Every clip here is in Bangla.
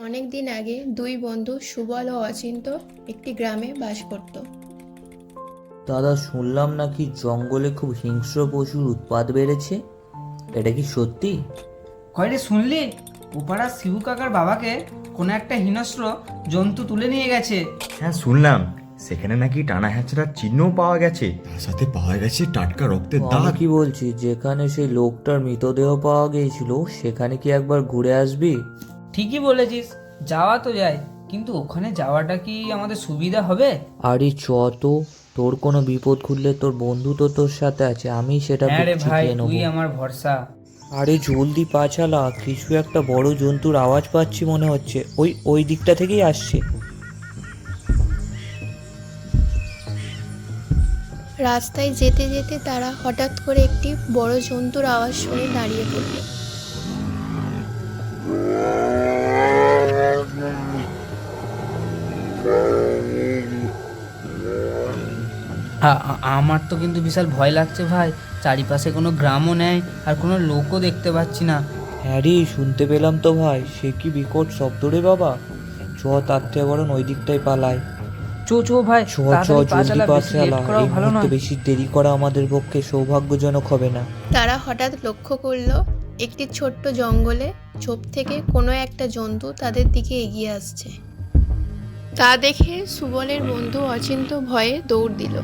অনেক দিন আগে দুই বন্ধু সুবল ও অচিন্ত একটি গ্রামে বাস করত। দাদা, শুনলাম নাকি জঙ্গলে খুব হিংস্র পশুর উৎপাত বেড়েছে। এটা কি সত্যি? কয়রে শুনলি? ওপাড়ার শিবু কাকার বাবাকে কোনো একটা হিংস্র জন্তু তুলে নিয়ে গেছে। হ্যাঁ, শুনলাম সেখানে নাকি টানা হ্যাচড়ার চিহ্নও পাওয়া গেছে, তার সাথে পাওয়া গেছে টাটকা রক্তের আমি দাগ। কি বলছি, যেখানে সেই লোকটার মৃতদেহ পাওয়া গিয়েছিল সেখানে কি একবার ঘুরে আসবি? ঠিকই বলেছিস, যাওয়া তো যায়, কিন্তু ওখানে যাওয়াটা কি আমাদের সুবিধা হবে? আরে চ তো, তোর কোনো বিপদ খুললে তোর বন্ধু তো তোর সাথে আছে, আমি সেটা হ্যাঁ রে ভাই, শিখিয়ে তুই নেবো। আমার ভরসা। আরে জলদি পা চালা, কিছু একটা বড় জন্তুর আওয়াজ পাচ্ছি মনে হচ্ছে, ওই ওই দিকটা থেকেই আসছে। রাস্তায় যেতে যেতে তারা হঠাৎ করে একটি বড় জন্তুর আওয়াজ শুনে দাঁড়িয়ে পড়ল। আমার তো কিন্তু বিশাল ভয় লাগছে ভাই, চারিপাশে কোনো গ্রামও নেই আর কোনো লোকও দেখতে পাচ্ছি না। হ্যাঁ রে, শুনতে পেলাম তো ভাই, সে কি বিকট শব্দ রে বাবা। চ, তার থেকে বরং ওই দিকটাই পালাই। চো চো ভাই, চ চ, তাড়াতাড়ি পা জলদি চালা, পা বেশি লেট চালা, করাও এই ভালো মুহূর্তে নয়। বেশি দেরি করা আমাদের পক্ষে সৌভাগ্যজনক হবে না। তারা হঠাৎ লক্ষ্য করল একটি ছোট্ট জঙ্গলে ঝোপ থেকে কোনো একটা জন্তু তাদের দিকে এগিয়ে আসছে। তা দেখে সুবলের বন্ধু অচিন্ত ভয়ে দৌড় দিল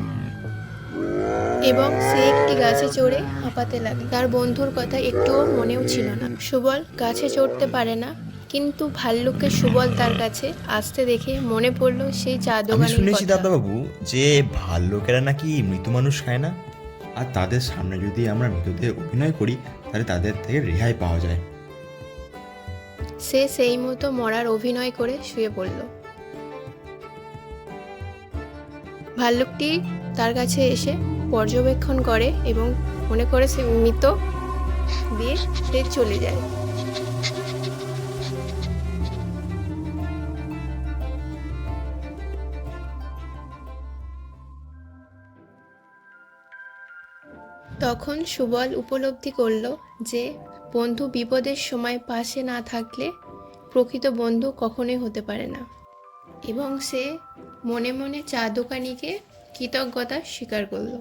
এবং সে একটি গাছে চড়ে হাঁপাতে লাগলো। তার বন্ধুর কথা একটুও মনেও ছিল না। সুবল গাছে চড়তে পারে না, কিন্তু ভাল্লুককে সুবল তার কাছে আসতে দেখে মনে পড়ল সেই চা আমি দোকানের শুনেছি কথা। দাদাবাবু যে ভাল্লুকেরা নাকি মৃত মানুষ খায় না, আর তাদের সামনে যদি আমরা মৃতদেহ অভিনয় করি তাহলে তাদের থেকে রেহাই পাওয়া যায়। সে সেই মতো মরার অভিনয় করে শুয়ে পড়ল। ভাল্লুকটি তার কাছে এসে পর্যবেক্ষণ করে এবং মনে করে সে মৃত দিয়ে সে চলে যায়। তখন সুবল উপলব্ধি করল যে বন্ধু বিপদের সময় পাশে না থাকলে প্রকৃত বন্ধু কখনোই হতে পারে না, এবং সে মনে মনে চা দোকানিকে কৃতজ্ঞতা স্বীকার করল।